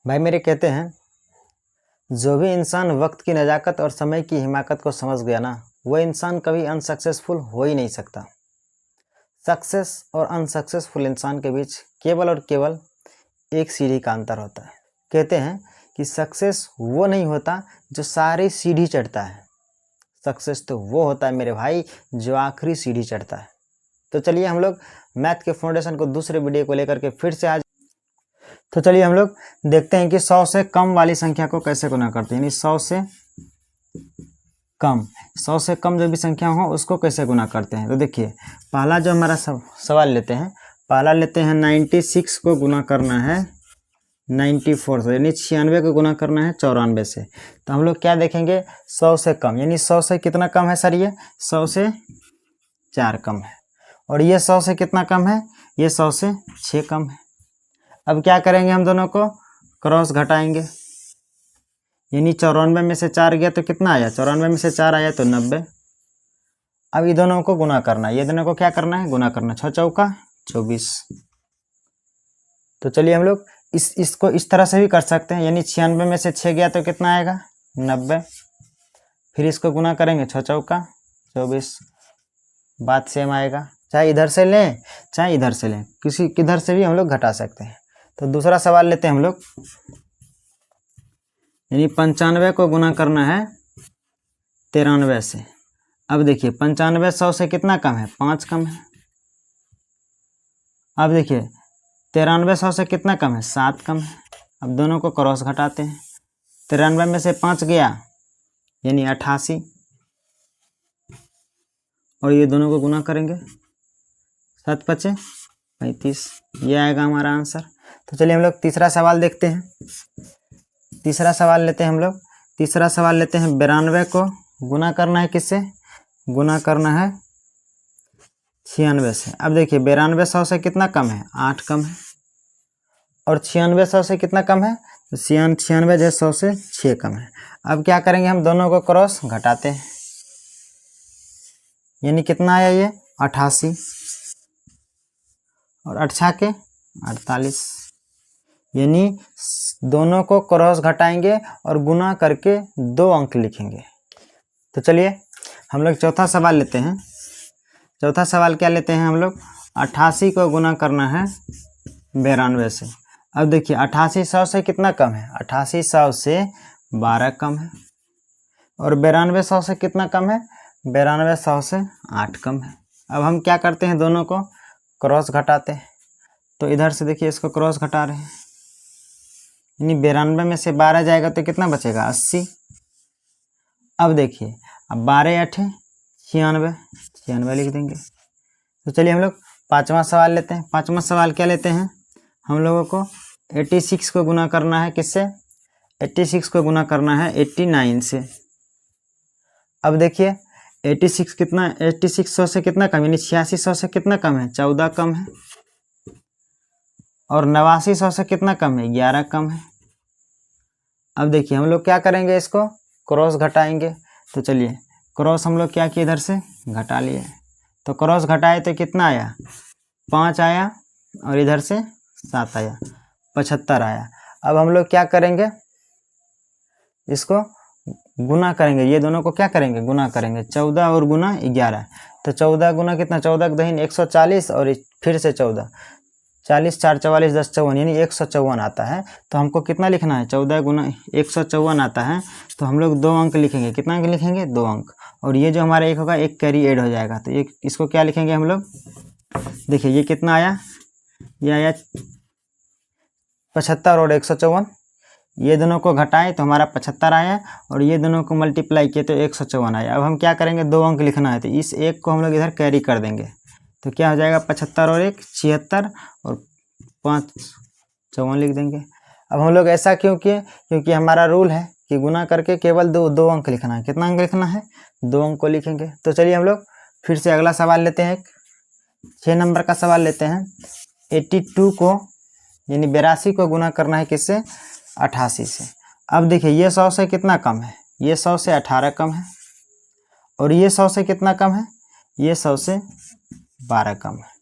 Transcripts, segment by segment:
भाई मेरे कहते हैं, जो भी इंसान वक्त की नज़ाकत और समय की हिमाकत को समझ गया ना, वह इंसान कभी अनसक्सेसफुल हो ही नहीं सकता। सक्सेस और अनसक्सेसफुल इंसान के बीच केवल और केवल एक सीढ़ी का अंतर होता है। कहते हैं कि सक्सेस वो नहीं होता जो सारी सीढ़ी चढ़ता है, सक्सेस तो वो होता है मेरे भाई जो आखिरी सीढ़ी चढ़ता है। तो चलिए हम लोग मैथ के फाउंडेशन को दूसरे वीडियो को लेकर के फिर से आज तो चलिए हम लोग देखते हैं कि 100 से कम वाली संख्या को कैसे गुना करते हैं। यानी 100 से कम जो भी संख्या हो उसको कैसे गुना करते हैं। तो देखिए पहला जो हमारा सवाल लेते हैं, पहला लेते हैं 96 को गुना करना है 94 से, यानी 96 को गुना करना है 94 से। तो हम लोग क्या देखेंगे, 100 से कम, यानी 100 से कितना कम है सर, ये 100 से 4 कम है। और ये 100 से कितना कम है, ये 100 से 6 कम है। अब क्या करेंगे, हम दोनों को क्रॉस घटाएंगे, यानी 94 में से 4 गया तो कितना आया, 94 में से 4 आया तो 90। अब ये दोनों को गुना करना है, ये दोनों को क्या करना है, गुना करना। 6 चौका 24। तो चलिए हम लोग इसको इस तरह से भी कर सकते हैं, यानी 96 में से 6 गया तो कितना आएगा, 90। फिर इसको गुना करेंगे, 6 चौका 24, बात सेम आएगा। चाहे इधर से लें चाहे इधर से लें, किधर से भी हम लोग घटा सकते हैं। तो दूसरा सवाल लेते हैं हम लोग, यानी 95 को गुना करना है 93 से। अब देखिए 95 100 से कितना कम है, 5 कम है। अब देखिए 93 100 से कितना कम है, 7 कम है। अब दोनों को क्रॉस घटाते हैं, 93 में से 5 गया यानी 88, और ये दोनों को गुना करेंगे, 7 पचे 35, ये आएगा हमारा आंसर। तो चलिए हम लोग तीसरा सवाल देखते हैं। तीसरा सवाल लेते हैं हम लोग, तीसरा सवाल लेते हैं 92 को गुना करना है किससे, गुना करना है 96 से। अब देखिए 92 100 से कितना कम है, 8 कम है। और 96 100 से कितना कम है, तो 96 जो 100 से 6 कम है। अब क्या करेंगे, हम दोनों को क्रॉस घटाते हैं, यानी कितना आया ये 88, और 8 के 48, यानी दोनों को क्रॉस घटाएंगे और गुना करके 2 अंक लिखेंगे। तो चलिए हम लोग चौथा सवाल लेते हैं। चौथा सवाल क्या लेते हैं हम लोग, 88 को गुना करना है 92 से। अब देखिए 88 100 से कितना कम है, 88 100 से 12 कम है। और 92 100 से कितना कम है, 92 100 से 8 कम है। अब हम क्या करते हैं, दोनों को क्रॉस घटाते हैं। तो इधर से देखिए इसको क्रॉस घटा रहे हैं, यानी 92 में से 12 जाएगा तो कितना बचेगा, 80। अब देखिए अब 12 8 96 लिख देंगे। तो चलिए हम लोग पांचवा सवाल लेते हैं। पांचवा सवाल क्या लेते हैं, हम लोगों को 86 को गुना करना है किससे, 86 को गुना करना है 89 से। अब देखिए 86 कितना, 86 100 से कितना कम, यानी 86 100 से कितना कम है, 14 कम है। और 89 100 से कितना कम है, 11 कम है। अब देखिए हम लोग क्या करेंगे, इसको क्रॉस घटाएंगे। तो चलिए क्रॉस हम लोग क्या किए, इधर से घटा लिए। तो क्रॉस घटाए तो कितना आया, 5 आया, और इधर से 7 आया, 75 आया। अब हम लोग क्या करेंगे, इसको गुना करेंगे, ये दोनों को क्या करेंगे, गुना करेंगे। 14 और गुना 11, तो 14 गुना कितना, 14 के दहीन 140, और फिर से 14, 40 4 44 10 54, यानी 154 आता है। तो हमको कितना लिखना है, 14 गुना 154 आता है। तो हम लोग 2 अंक लिखेंगे, कितना अंक लिखेंगे, 2 अंक। और ये जो हमारा एक होगा, एक कैरी ऐड हो जाएगा। तो एक इसको क्या लिखेंगे हम लोग, देखिए ये कितना आया, ये आया 75 और 154, ये दोनों को घटाए तो हमारा 75 आया, और ये दोनों को मल्टीप्लाई किए तो 154 आया। अब हम क्या करेंगे, 2 अंक लिखना है, तो इस एक को हम लोग इधर कैरी कर देंगे। तो क्या हो जाएगा, 75 और 1 76, और 5 54 लिख देंगे। अब हम लोग ऐसा क्यों किए, क्योंकि हमारा रूल है कि गुना करके केवल दो अंक लिखना है। कितना अंक लिखना है, 2 अंक को लिखेंगे। तो चलिए हम लोग फिर से अगला सवाल लेते हैं, 6 नंबर का सवाल लेते हैं। 82 को यानी 82 को गुना करना है किससे, 88 से। अब देखिए ये 100 से कितना कम है, ये 100 से 18 कम है। और ये 100 से कितना कम है, ये 100 से 12 कम है।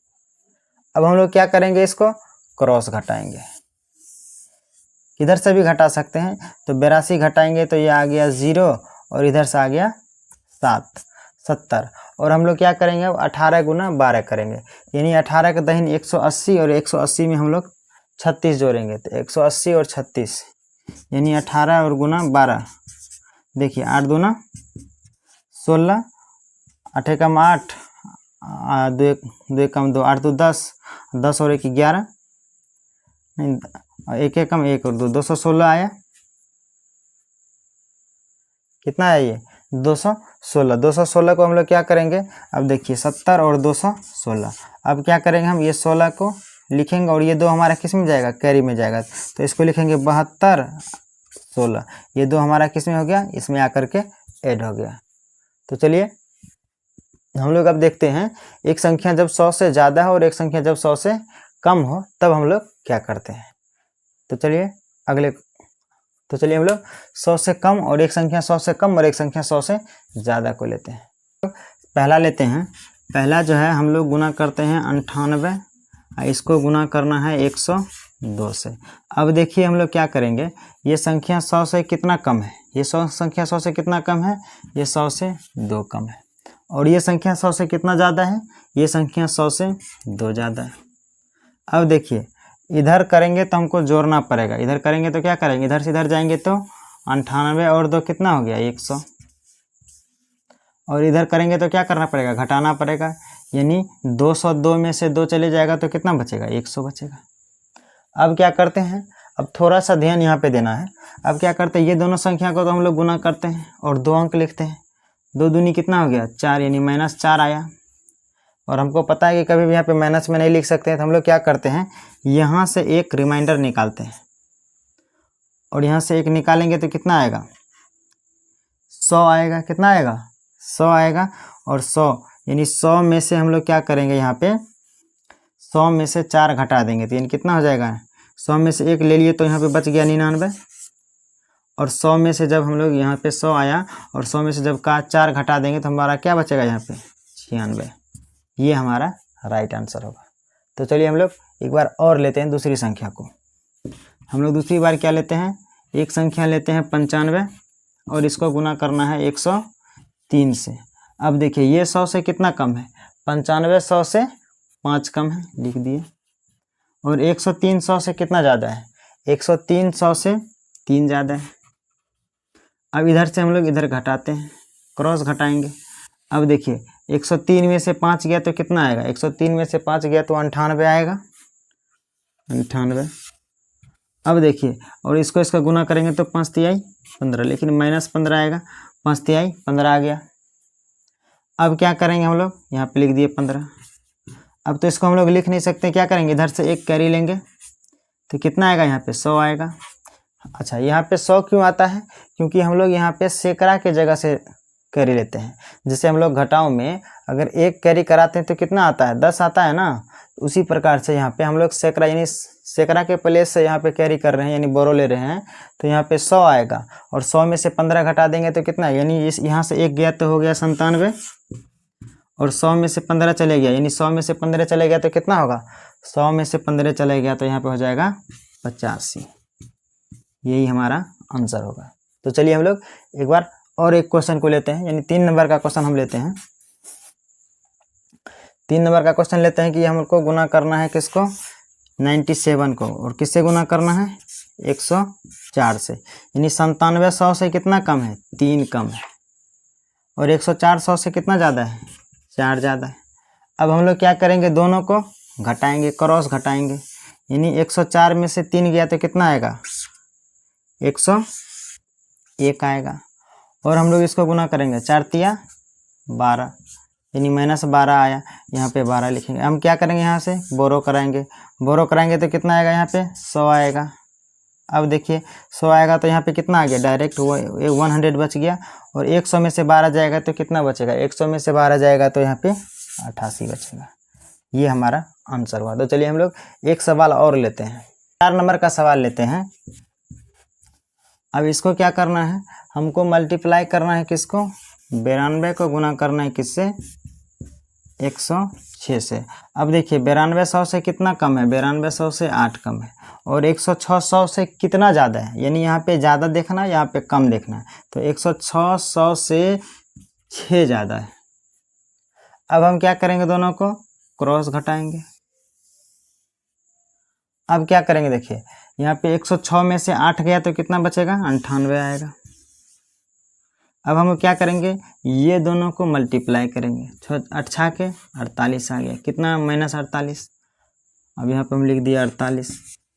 अब हम लोग क्या करेंगे, इसको क्रॉस घटाएंगे, इधर से भी घटा सकते हैं। तो 82 घटाएंगे तो ये आ गया 0 और इधर से आ गया 7, 70। और हम लोग क्या करेंगे अब 18 गुना 12 करेंगे, यानी 18 का दहिन 180 और 180 में हम लोग 36 जोड़ेंगे। तो 180 और 36 यानी 18 और गुना 12। देखिए 8 दूना 16, 8 एकम 8, 2 एकम 2, 8 2 10, 10 और 1 11, नहीं 1 एकम 1 और 2, 216 आया। कितना है ये 216। 216 को हम लोग क्या करेंगे, अब देखिए 70 और 216। अब क्या करेंगे हम, ये 16 को लिखेंगे और ये 2 हमारा किस में जाएगा, कैरी में जाएगा। तो इसको लिखेंगे 72 16, ये 2 हमारा किस में हो गया, इसमें आकर के ऐड हो गया। तो चलिए हम लोग अब देखते हैं एक संख्या जब 100 से ज़्यादा हो और एक संख्या जब 100 से कम हो तब हम लोग क्या करते हैं। तो चलिए हम लोग 100 से कम और एक संख्या 100 से कम और एक संख्या 100 से ज़्यादा को लेते हैं। पहला लेते हैं, पहला जो है हम लोग गुना करते हैं 98, इसको गुना करना है 102 से। अब देखिए हम लोग क्या करेंगे, ये संख्या 100 से कितना कम है, ये संख्या 100 से कितना कम है, ये 100 से 2 कम है। और ये संख्या 100 से कितना ज़्यादा है, ये संख्या 100 से 2 ज़्यादा है। अब देखिए इधर करेंगे तो हमको जोड़ना पड़ेगा, इधर करेंगे तो क्या करेंगे, इधर से इधर जाएंगे तो 98 और 2 कितना हो गया 100, और इधर करेंगे तो क्या करना पड़ेगा, घटाना पड़ेगा, यानी 202 में से 2 चले जाएगा तो कितना बचेगा, 100 बचेगा। अब क्या करते हैं, अब थोड़ा सा ध्यान यहाँ पे देना है। अब क्या करते हैं, ये दोनों संख्या को तो हम लोग गुना करते हैं और 2 अंक लिखते हैं। 2 दूनी कितना हो गया 4, यानी -4 आया। और हमको पता है कि कभी भी यहाँ पे माइनस में नहीं लिख सकते हैं, तो हम लोग क्या करते हैं, यहाँ से एक रिमाइंडर निकालते हैं और यहाँ से एक निकालेंगे तो कितना आएगा 100 आएगा। कितना आएगा 100 आएगा। और 100 यानी 100 में से हम लोग क्या करेंगे, यहाँ पे 100 में से 4 घटा देंगे तो यानी कितना हो जाएगा, 100 में से 1 ले लिए तो यहाँ पे बच गया 99। और 100 में से जब हम लोग यहाँ पे 100 आया और 100 में से जब का 4 घटा देंगे तो हमारा क्या बचेगा यहाँ पे 96। ये हमारा राइट आंसर होगा। तो चलिए हम लोग एक बार और लेते हैं दूसरी संख्या को। हम लोग दूसरी बार क्या लेते हैं, एक संख्या लेते हैं 95 और इसको गुना करना है 103 से। अब देखिए ये 100 से कितना कम है, 95 100 से 5 कम है, लिख दिए। और 103 100 से कितना ज़्यादा है, 103 100 से 3 ज़्यादा है। अब इधर से हम लोग इधर घटाते हैं, क्रॉस घटाएंगे। अब देखिए 103 में से 5 गया तो कितना आएगा, 103 में से 5 गया तो 98 आएगा, 98। अब देखिए और इसका गुना करेंगे तो 5 तिहाई 15, लेकिन -15 आएगा, 5 तिहाई 15 आ गया। अब क्या करेंगे हम लोग, यहाँ पे लिख दिए 15। अब तो इसको हम लोग लिख नहीं सकते, क्या करेंगे, इधर से एक कैरी लेंगे तो कितना आएगा, यहाँ पे 100 आएगा। अच्छा यहाँ पे 100 क्यों आता है, क्योंकि हम लोग यहाँ पे सैकड़ा के जगह से कैरी लेते हैं। जैसे हम लोग घटाओं में अगर एक कैरी कराते हैं तो कितना आता है, 10 आता है ना। उसी प्रकार से यहाँ पे हम लोग सैकड़ा यानी सैकड़ा के प्लेस से यहाँ पे कैरी कर रहे हैं, यानी बोरो ले रहे हैं, तो यहाँ पे 100 आएगा। और 100 में से 15 घटा देंगे तो कितना, यानी इस यहाँ से एक गया तो हो गया 97, और 100 में से 15 चले गया, यानी 100 में से 15 चले गया तो कितना होगा, 100 में से 15 चले गया तो यहाँ पे हो जाएगा 85। यही हमारा आंसर होगा। तो चलिए हम लोग एक बार और एक क्वेश्चन को लेते हैं, यानी 3 नंबर का क्वेश्चन हम लेते हैं। 3 नंबर का क्वेश्चन लेते हैं कि हमको गुना करना है किसको, 97 को, और किससे गुना करना है 104 से। यानी 97 100 से कितना कम है, 3 कम है। और 104 100 से कितना ज़्यादा है, 4 ज़्यादा है। अब हम लोग क्या करेंगे, दोनों को घटाएंगे, क्रॉस घटाएंगे, यानी 104 में से 3 गया तो कितना आएगा, 101 आएगा। और हम लोग इसको गुना करेंगे, 4 तिया 12, यानी -12 आया, यहाँ पे 12 लिखेंगे। हम क्या करेंगे, यहाँ से बोरो कराएंगे तो कितना आएगा, यहाँ पे 100 आएगा। अब देखिए 100 आएगा तो यहाँ पे कितना आ गया, डायरेक्ट 100 बच गया। और 100 में से 12 जाएगा तो कितना बचेगा, 100 में से 12 जाएगा तो यहाँ पे 88 बचेगा। ये हमारा आंसर हुआ। तो चलिए हम लोग एक सवाल और लेते हैं, 4 नंबर का सवाल लेते हैं। अब इसको क्या करना है, हमको मल्टीप्लाई करना है किसको, 92 को गुना करना है किससे, 6 से। अब देखिए 9200 से कितना कम है, 9200 से 8 कम है, और 106 से कितना ज़्यादा है, यानी यहाँ पे ज़्यादा देखना है, यहाँ पे कम देखना है, तो 106 से 6 ज़्यादा है। अब हम क्या करेंगे, दोनों को क्रॉस घटाएंगे। अब क्या करेंगे, देखिए यहाँ पे 106 में से 8 गया तो कितना बचेगा, 98 आएगा। अब हम क्या करेंगे, ये दोनों को मल्टीप्लाई करेंगे, 8 छा के 48 आ गया, कितना -48। अब यहाँ पे हम लिख दिया 48,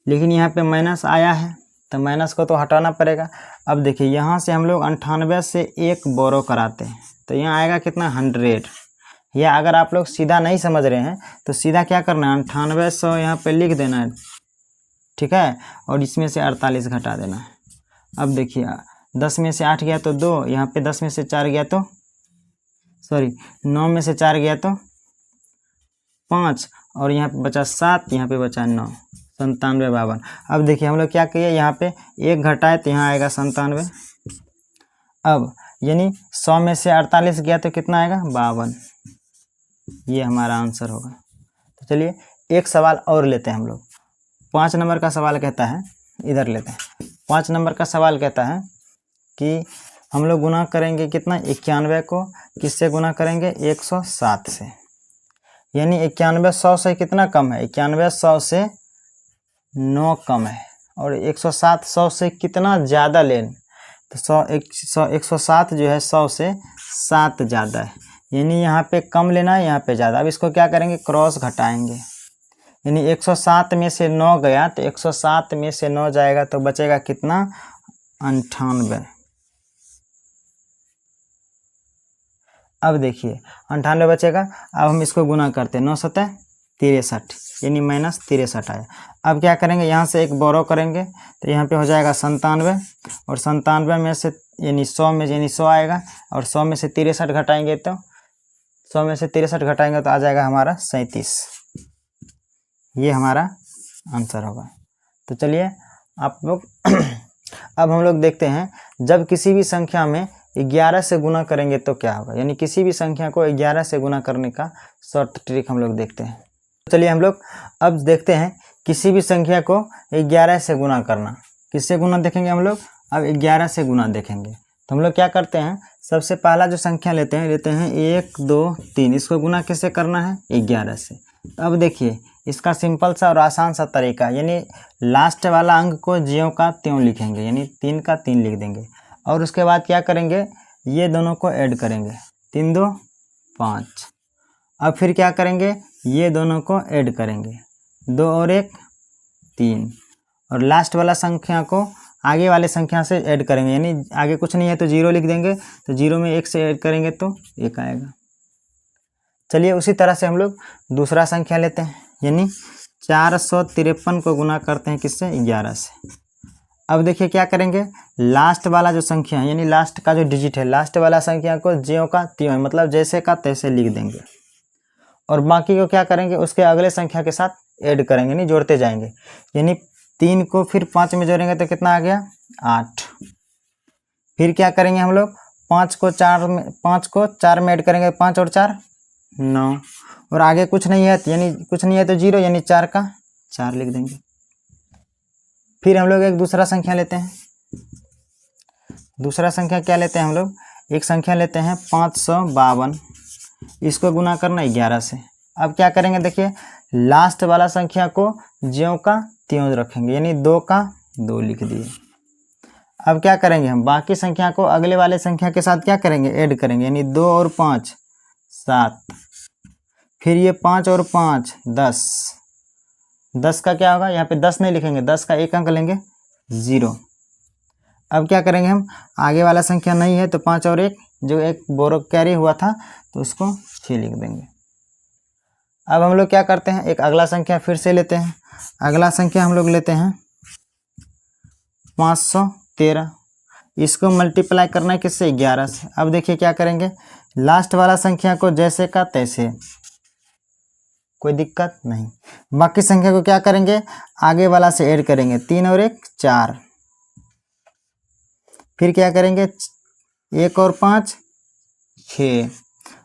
लेकिन यहाँ पे माइनस आया है तो माइनस को तो हटाना पड़ेगा। अब देखिए यहाँ से हम लोग 98 से 1 बोरो कराते हैं तो यहाँ आएगा कितना, 100। या अगर आप लोग सीधा नहीं समझ रहे हैं तो सीधा क्या करना है, 9800 यहाँ पे लिख देना है, ठीक है, और इसमें से 48 घटा देना है। अब देखिए 10 में से 8 गया तो 2, यहाँ पे 10 में से 4 गया तो 9 में से 4 गया तो 5, और यहाँ पे बचा 7, यहाँ पे बचा 9, 97 52। अब देखिए हम लोग क्या किए, यहाँ पे 1 घटाए तो यहाँ आएगा 97। अब यानी 100 में से 48 गया तो कितना आएगा, 52। ये हमारा आंसर होगा। तो चलिए एक सवाल और लेते हैं हम लोग। 5 नंबर का सवाल कहता है, इधर लेते हैं। 5 नंबर का सवाल कहता है कि हम लोग गुना करेंगे कितना, 91 को किससे गुना करेंगे, 107 से। यानी 91 100 से कितना कम है, 91 100 से 9 कम है, और 107 100 से कितना ज़्यादा लें, तो 107 जो है 100 से 7 ज़्यादा है, यानी यहाँ पे कम लेना है, यहाँ पे ज़्यादा। अब इसको क्या करेंगे, क्रॉस घटाएंगे, यानी 107 में से 9 गया तो 107 में से 9 जाएगा तो बचेगा कितना, 98। अब देखिए 98 बचेगा। अब हम इसको गुना करते हैं, 9 7 63, यानी -63 आया। अब क्या करेंगे, यहाँ से एक बोरो करेंगे तो यहाँ पे हो जाएगा 97, और 97 में से यानी 100 में, यानी 100 आएगा, और 100 में से 63 घटाएंगे तो 100 में से 63 घटाएंगे तो आ जाएगा हमारा 37। ये हमारा आंसर होगा। तो चलिए आप लोग अब हम लोग देखते हैं, जब किसी भी संख्या में 11 से गुना करेंगे तो क्या होगा, यानी किसी भी संख्या को 11 से गुना करने का शॉर्ट ट्रिक हम लोग देखते हैं। तो चलिए हम लोग अब देखते हैं किसी भी संख्या को 11 से गुना करना। किससे गुना देखेंगे हम लोग, अब 11 से गुना देखेंगे। तो हम लोग क्या करते हैं, सबसे पहला जो संख्या लेते हैं 1 2 3, इसको गुना किससे करना है, 11 से। अब देखिए इसका सिंपल सा और आसान सा तरीका, यानी लास्ट वाला अंक को ज्यों का त्यों लिखेंगे, यानी 3 का 3 लिख देंगे, और उसके बाद क्या करेंगे, ये दोनों को ऐड करेंगे, 3 2 5। अब फिर क्या करेंगे, ये दोनों को ऐड करेंगे, 2 और 1 3, और लास्ट वाला संख्या को आगे वाले संख्या से ऐड करेंगे, यानी आगे कुछ नहीं है तो 0 लिख देंगे, तो 0 में 1 से ऐड करेंगे तो 1 आएगा। चलिए उसी तरह से हम लोग दूसरा संख्या लेते हैं, यानी 453 को गुना करते हैं किससे, 11 से। अब देखिए क्या करेंगे, लास्ट वाला जो संख्या है, यानी लास्ट का जो डिजिट है, लास्ट वाला संख्या को ज्यों का त्यों, मतलब जैसे का तैसे लिख देंगे, और बाकी को क्या करेंगे, उसके अगले संख्या के साथ ऐड करेंगे, नहीं जोड़ते जाएंगे। यानी 3 को फिर 5 में जोड़ेंगे तो कितना आ गया, 8। फिर क्या करेंगे हम लोग, 5 को 4 में ऐड करेंगे, 5 और 4 9, और आगे कुछ नहीं है, यानी कुछ नहीं है तो 0, यानी 4 का 4 लिख देंगे। फिर हम लोग एक दूसरा संख्या लेते हैं। दूसरा संख्या क्या लेते हैं हम लोग, एक संख्या लेते हैं 552, इसको गुना करना 11 से। अब क्या करेंगे, देखिए लास्ट वाला संख्या को ज्यों का त्यों रखेंगे, यानी 2 का 2 लिख दिए। अब क्या करेंगे, हम बाकी संख्या को अगले वाले संख्या के साथ क्या करेंगे, ऐड करेंगे, यानी 2 और 5 7, फिर ये 5 और 5 10। 10 का क्या होगा, यहाँ पे 10 नहीं लिखेंगे, 10 का 1 अंक लेंगे 0। अब क्या करेंगे, हम आगे वाला संख्या नहीं है तो 5 और 1 जो एक बोरो कैरी हुआ था तो उसको 6 लिख देंगे। अब हम लोग क्या करते हैं, एक अगला संख्या फिर से लेते हैं। अगला संख्या हम लोग लेते हैं 513, इसको मल्टीप्लाई करना है किससे, 11 से। अब देखिए क्या करेंगे, लास्ट वाला संख्या को जैसे का तैसे, कोई दिक्कत नहीं। बाकी संख्या को क्या करेंगे, आगे वाला से ऐड करेंगे, 3 और 1 4। फिर क्या करेंगे, 1 और 5 6,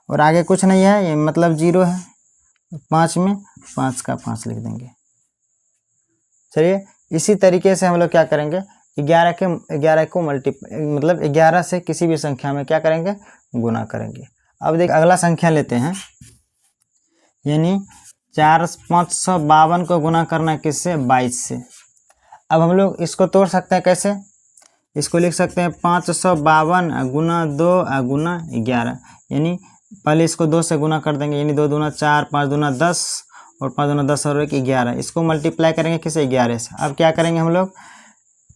और आगे कुछ नहीं है, ये मतलब 0 है, 5 में 5 का 5 लिख देंगे। चलिए इसी तरीके से हम लोग क्या करेंगे, 11 को मतलब 11 से किसी भी संख्या में क्या करेंगे, गुना करेंगे। अब देखिए अगला संख्या लेते हैं, यानी 552 को गुना करना किससे, 22 से। अब हम लोग इसको तोड़ सकते हैं कैसे, इसको लिख सकते हैं 552 गुना 2 गुना 11, यानी पहले इसको 2 से गुना कर देंगे, यानी 2 दूना 4, 5 दूना 10 और 5 दूना 10 और 1 11। इसको मल्टीप्लाई करेंगे किसे, 11 से। अब क्या करेंगे हम लोग,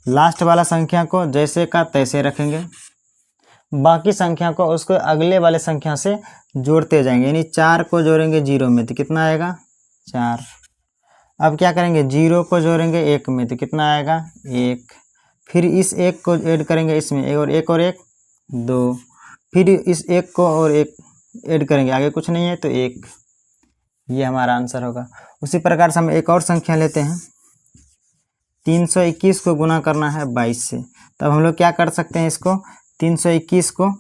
लास्ट वाला संख्या को जैसे का तैसे रखेंगे, बाकी संख्या को उसको अगले वाले संख्या से जोड़ते जाएंगे, यानी 4 को जोड़ेंगे 0 में तो कितना आएगा, 4। अब क्या करेंगे, 0 को जोड़ेंगे 1 में तो कितना आएगा, 1। फिर इस 1 को ऐड करेंगे इसमें, और 1 2। फिर इस 1 को और 1 ऐड करेंगे, आगे कुछ नहीं है तो 1। ये हमारा आंसर होगा। उसी प्रकार से हम एक और संख्या लेते हैं, 321 को गुना करना है 22 से। तब हम लोग क्या कर सकते हैं, इसको 321 को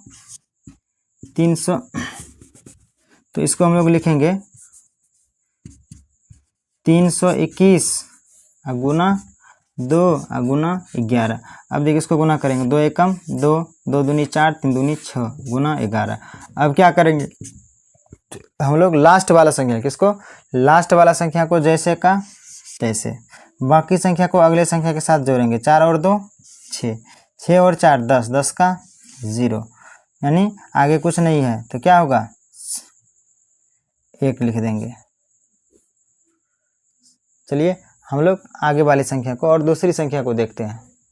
300, तो इसको हम लोग लिखेंगे 321 गुना 2 गुना 11। अब देखिए इसको गुना करेंगे, 2 एकम 2, 2 दूनी 4, 3 दूनी 6 गुना 11। अब क्या करेंगे हम लोग, लास्ट वाला संख्या, किसको, लास्ट वाला संख्या को जैसे का तैसे, बाकी संख्या को अगले संख्या के साथ जोड़ेंगे, 4 और 2 6, 6 और 4 10, 10 का 0, यानी आगे कुछ नहीं है तो क्या होगा, 1 लिख देंगे। चलिए हम लोग आगे वाली संख्या को और दूसरी संख्या को देखते हैं।